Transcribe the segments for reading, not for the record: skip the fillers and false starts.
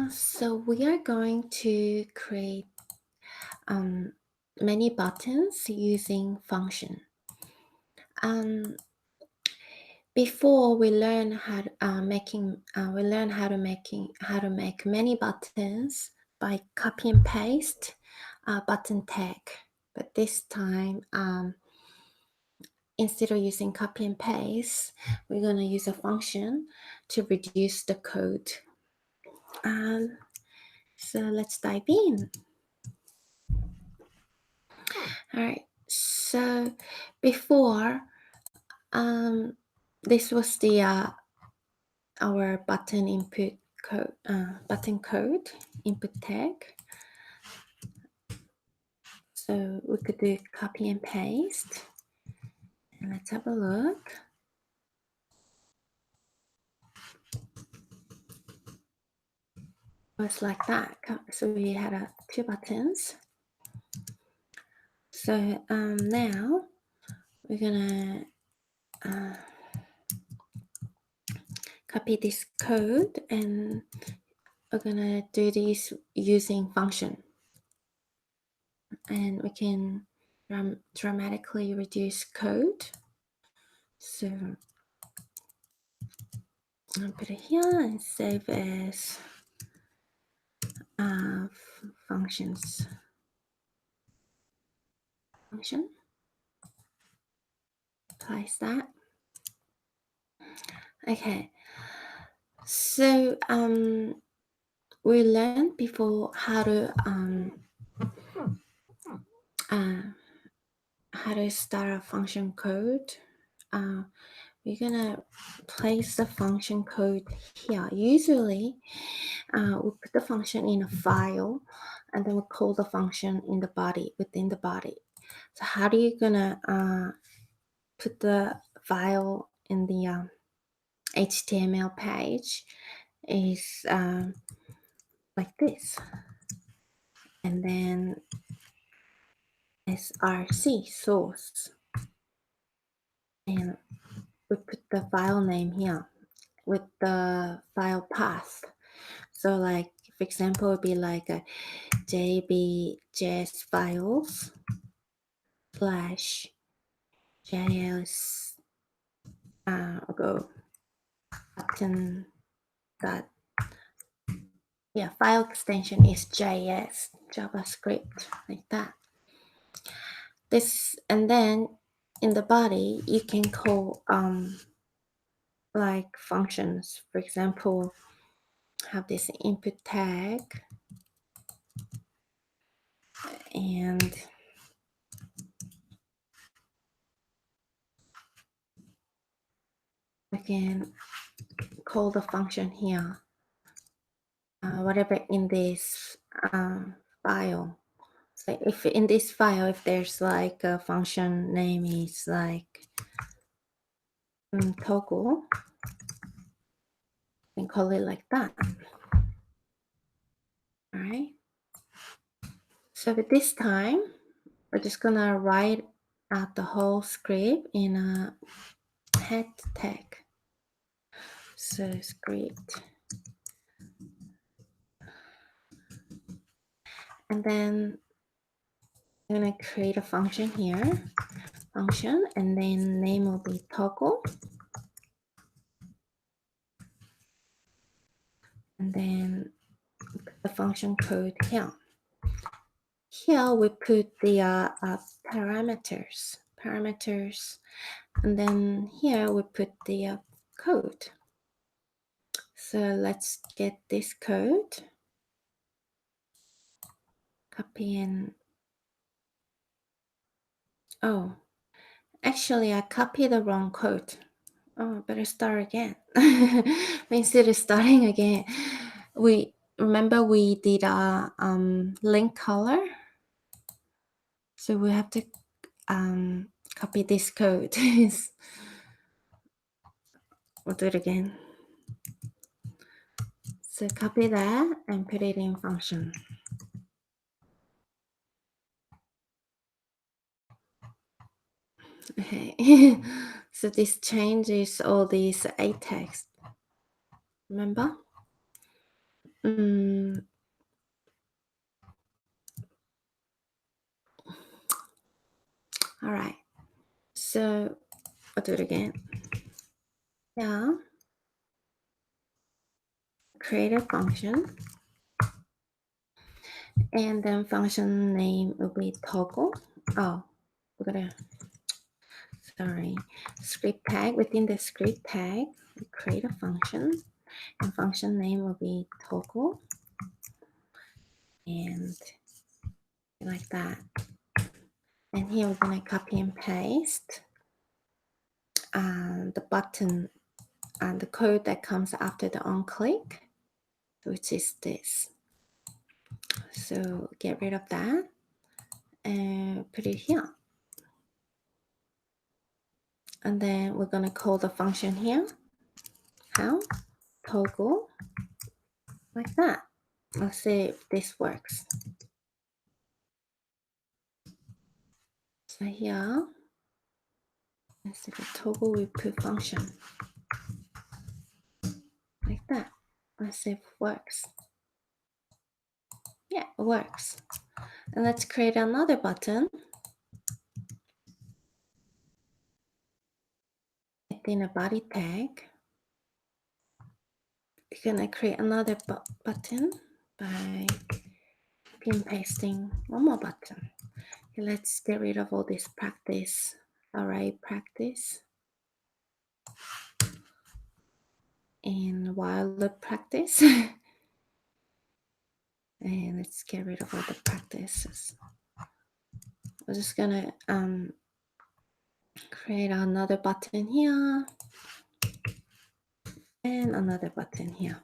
So we are going to create many buttons using function. Before we learn how to, how to make many buttons by copy and paste button tag. But this time, instead of using copy and paste, we're going to use a function to reduce the code. So let's dive in. All right. So before, this was the our button input code, button code input tag. So we could do copy and paste. And let's have a look. It was like that. So we had two buttons. So now we're gonna copy this code and we're gonna do this using function. And we can dramatically reduce code. So I'll put it here and save as functions. Function. Place that. Okay. So we learned before how to start a function code. We're gonna place the function code here. Usually, we put the function in a file, and then we call the function in the body, within the body. So how are you gonna put the file in the HTML page? Is like this, and then src source, and we put the file name here with the file path. So like, for example, it would be like a jbjs files / js go button dot, yeah, file extension is js, javascript, like that. This, and then in the body you can call like functions. For example, have this input tag, and I can call the function here, whatever in this file. So if in this file, if there's like a function name is like toggle, you can call it like that. All right. So at this time, we're just gonna write out the whole script in a head tag. So script, and then I'm gonna create a function here, function, and then name will be toggle, and then the function code here. Here we put the parameters, and then here we put the code. So let's get this code, copy, and oh, actually I copied the wrong code. Oh, better start again. Instead of starting again, we did a link color, so we have to copy this code. We'll do it again. So copy that and put it in function. Okay. So this changes all these A text. Remember? All right. So I'll do it again. Yeah. Create a function. And then function name will be toggle. Oh, we're gonna, sorry. Script tag. Within the script tag, we create a function. And function name will be toggle. And like that. And here we're gonna copy and paste the button and the code that comes after the on click, which is this. So get rid of that and put it here. And then we're gonna call the function here. How? Toggle, like that. Let's see if this works. So here, instead of toggle, we put function, like that. Let's see if it works. Yeah, it works. And let's create another button. Within a body tag, we're gonna create another button by pin pasting one more button. Okay, let's get rid of all this practice. All right, practice. And while the practice, and let's get rid of all the practices. We're just gonna create another button here and another button here.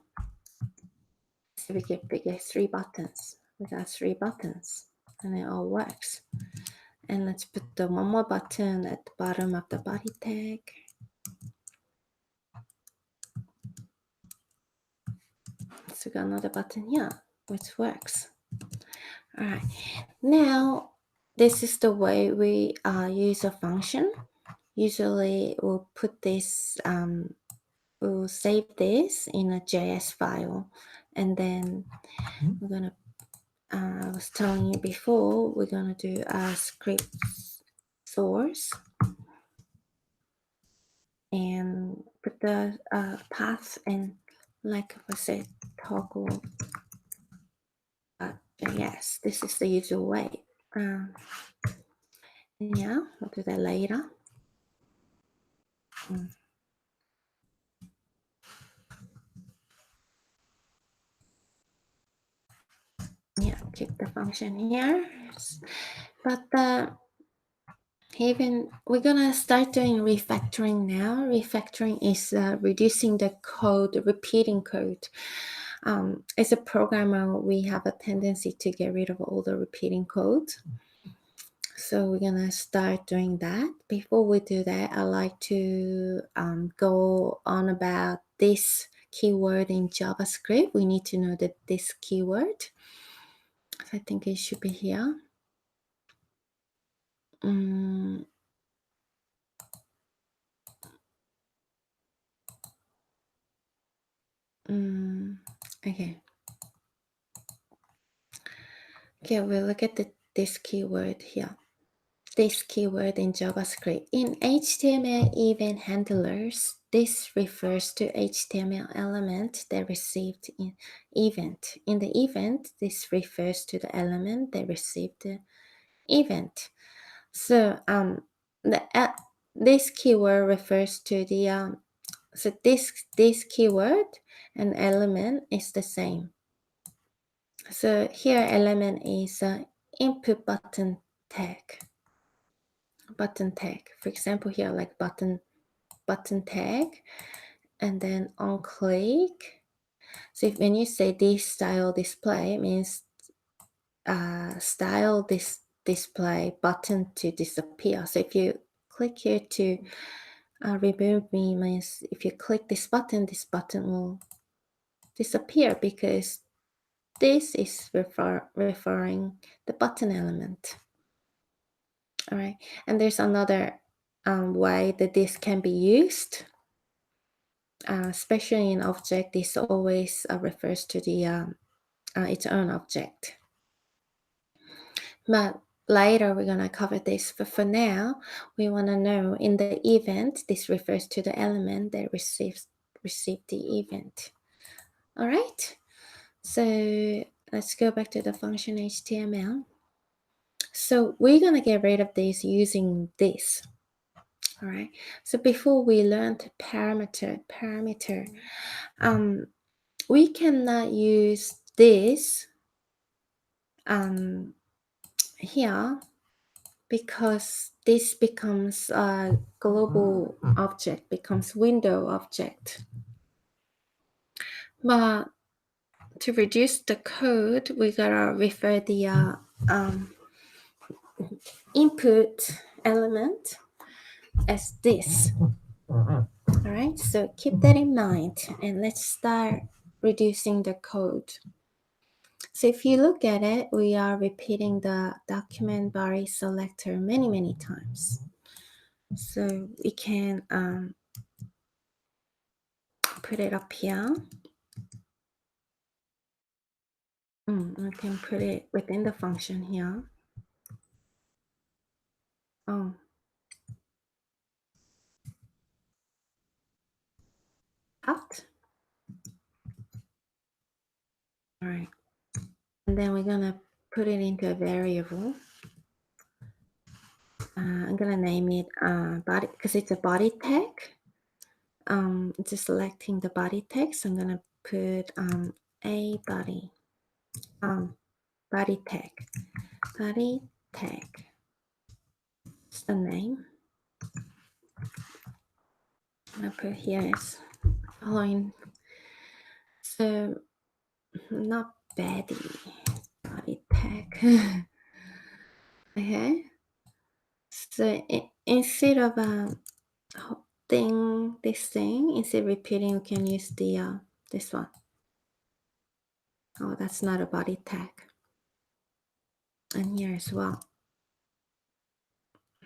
So we get 3 buttons. We got 3 buttons and it all works. And let's put the one more button at the bottom of the body tag. So we got another button here, which works. All right, now this is the way we use a function. Usually we'll put this, we'll save this in a JS file, and then we're gonna, I was telling you before, we're gonna do a script source and put the path and, like I said, toggle JS. This is the usual way. Yeah, we'll do that later. Yeah, keep the function here. But even we're gonna start doing refactoring now. Refactoring is reducing the code, repeating code. As a programmer, we have a tendency to get rid of all the repeating code. So we're gonna start doing that. Before we do that, I like to go on about this keyword in JavaScript. We need to know that this keyword. So I think it should be here. Okay. Okay, we'll look at this keyword here. This keyword in JavaScript. In HTML event handlers, this refers to HTML element that received an event. In the event, this refers to the element that received the event. So this keyword refers to the so this keyword and element is the same. So here element is input button tag. Button tag. For example, here like button tag, and then on click. So when you say this style display, it means style this display button to disappear. So if you click here to remove me, means if you click this button will disappear because this is referring the button element. All right, and there's another way that this can be used, especially in object. This always refers to the its own object. But later we're going to cover this. But for now, we want to know in the event, this refers to the element that received the event. All right. So let's go back to the function HTML. So we're going to get rid of this using this. All right. So before we learned parameter, we cannot use this here because this becomes a global object, becomes window object. But to reduce the code, we gotta refer the input element as this. All right, so keep that in mind and let's start reducing the code. So if you look at it, we are repeating the document body selector many times. So we can put it up here. We can put it within the function here. Oh. Out. All right. And then we're gonna put it into a variable. I'm gonna name it body because it's a body tag. Just selecting the body text. I'm gonna put a body body tag. Body tag. It's the name. I'm gonna put here is following. So not body tag. Okay. So instead of this thing, instead of repeating, we can use the this one. Oh, that's not a body tag. And here as well.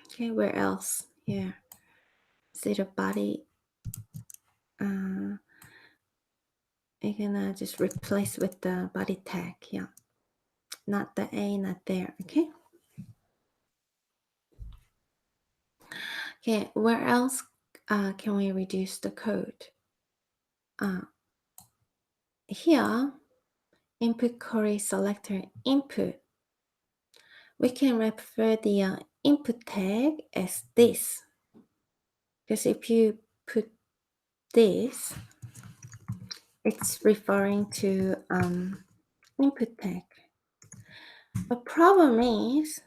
Okay, where else? Here. Instead of body, you're gonna just replace with the body tag. Yeah. Not the A, not there. Okay. Okay, where else can we reduce the code? Here, input query selector input. We can refer the input tag as this. Because if you put this, it's referring to input tag. The problem is,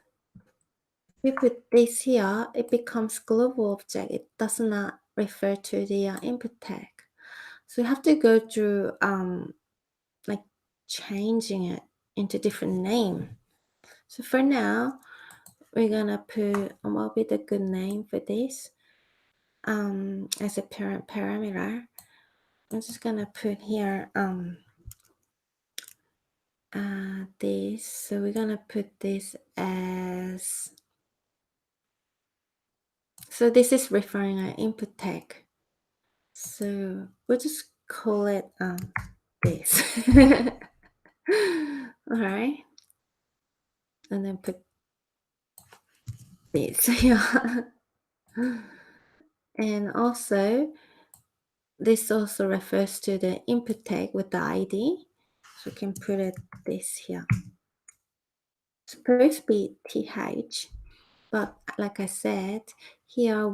we put this here, it becomes global object. It does not refer to the input tag. So you have to go through like changing it into different name. So for now, we're gonna put what will be the good name for this as a parent parameter. I'm just gonna put here this. So we're gonna put this as, so this is referring an input tag. So we'll just call it this. All right, and then put this here. And also this also refers to the input tag with the ID. So we can put it this here. It's supposed to be th, but like I said, here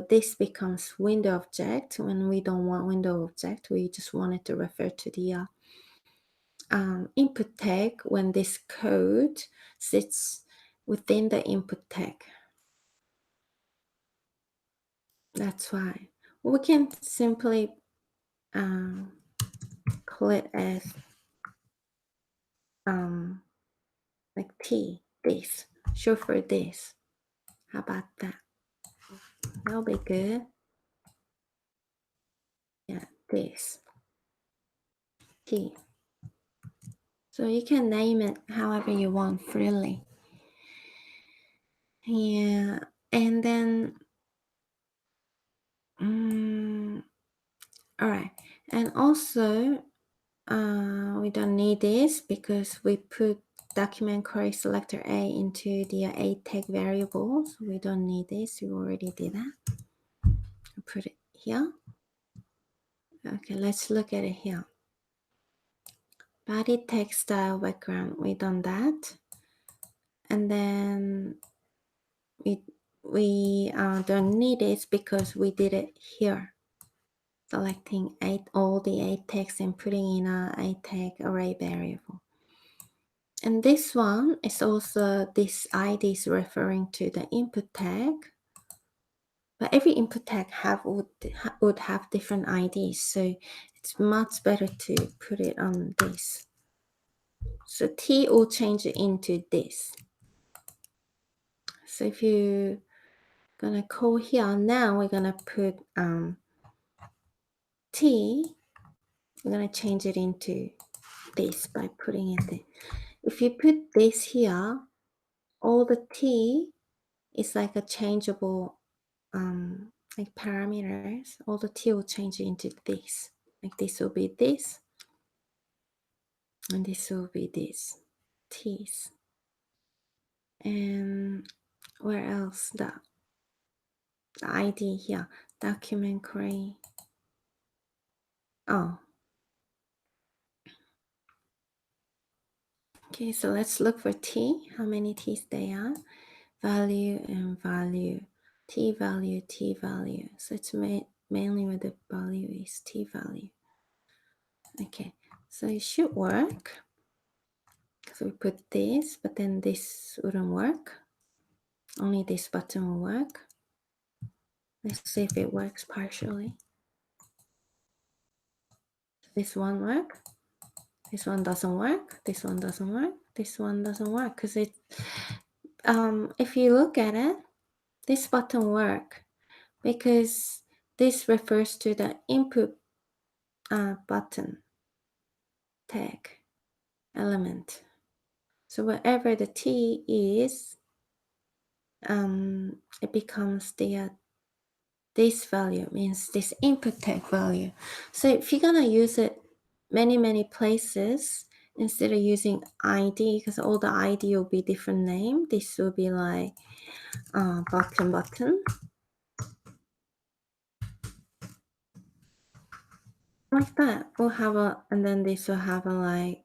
this becomes window object. When we don't want window object, we just want it to refer to the input tag when this code sits within the input tag. That's why we can simply call it as like this, show for this. How about that? That'll be good. Yeah, this T. So you can name it however you want freely. Yeah, and then all right, and also We don't need this because we put document query selector A into the A tag variable. So we don't need this. We already did that. I'll put it here. Okay, let's look at it here. Body text style background, we done that. And then we don't need it because we did it here. Selecting all the 8 tags and putting in a 8 tag array variable. And this one is also, this ID is referring to the input tag. But every input tag would have different IDs. So it's much better to put it on this. So T will change it into this. So if you're gonna call here, now we're gonna put T, we're gonna change it into this by putting it there. If you put this here, all the T is like a changeable like parameters. All the T will change into this. Like this will be this, and this will be this T's. And where else? The ID here, document query. Oh, okay, so let's look for T, how many T's they are. Value and value, T value, T value. So it's mainly where the value is, T value. Okay, so it should work. So we put this, but then this wouldn't work. Only this button will work. Let's see if it works partially. This one work. This one doesn't work. This one doesn't work. This one doesn't work because it. If you look at it, this button work because this refers to the input button tag element. So wherever the T is, it becomes the this value, means this input tag value. So if you're gonna use it many places, instead of using ID, because all the ID will be different name, this will be like button, like that. We'll have a, and then this will have a like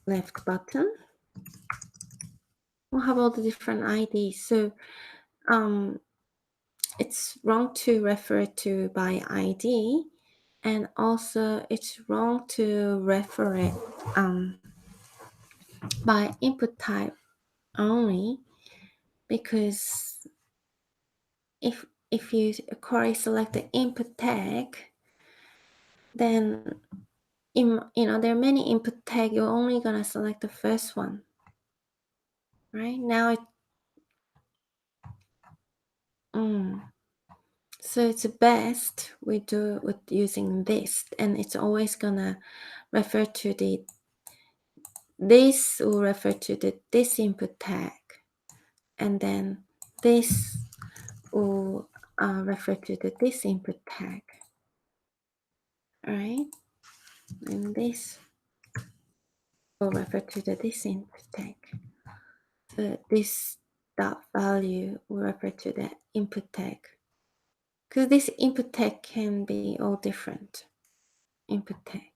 left button. We'll have all the different IDs. So it's wrong to refer to by ID, and also it's wrong to refer it by input type only, because if you query select the input tag, then there are many input tag, you're only gonna select the first one, right? Now so it's best we do with using this, and it's always gonna refer to this will refer to this input tag, and then this will refer to this input tag. All right, and this will refer to this input tag. So this dot value will refer to the input tag, because this input tag can be all different input tag.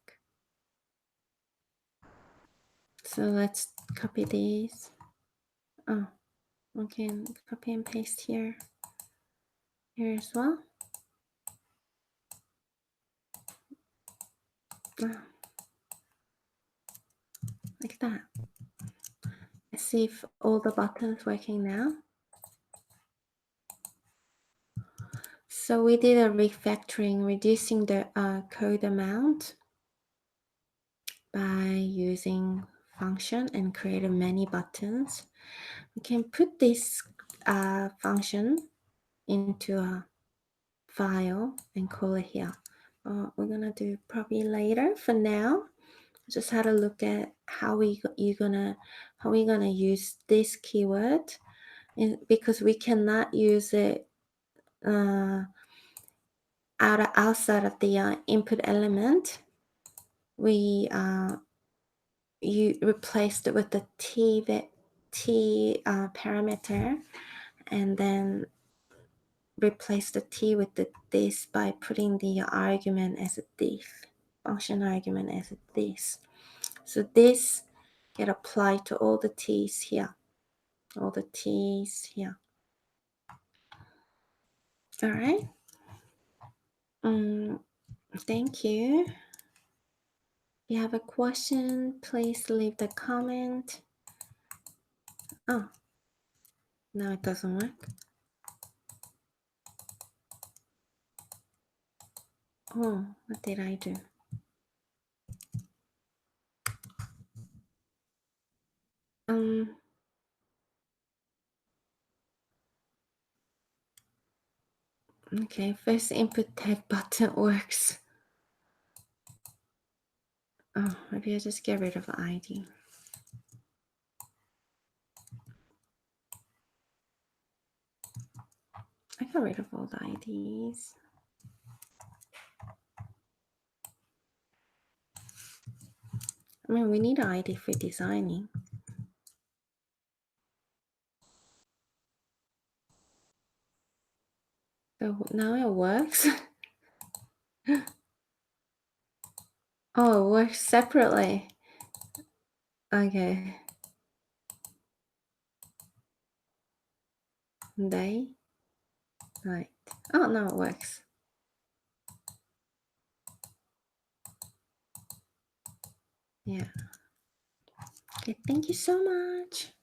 So let's copy these. Oh, okay, copy and paste here as well. Like that. Let's see if all the buttons working now. So we did a refactoring, reducing the code amount by using function and created many buttons. We can put this function into a file and call it here. We're gonna do probably later. For now, just had a look at how we're gonna use this keyword, because we cannot use it outside of the input element. we you replaced it with the t parameter, and then replace the t with the this by putting the argument as a this, function argument as a this. So this get applied to all the t's here, all the t's here. All right. Thank you. If you have a question, please leave the comment. Oh, now it doesn't work. Oh, what did I do? Okay, first input tag button works. Oh, maybe I just get rid of ID. I got rid of all the IDs. I mean, we need an ID for designing. So now it works. Oh, it works separately. Okay. Day. Night. Oh, now it works. Yeah. Okay, thank you so much.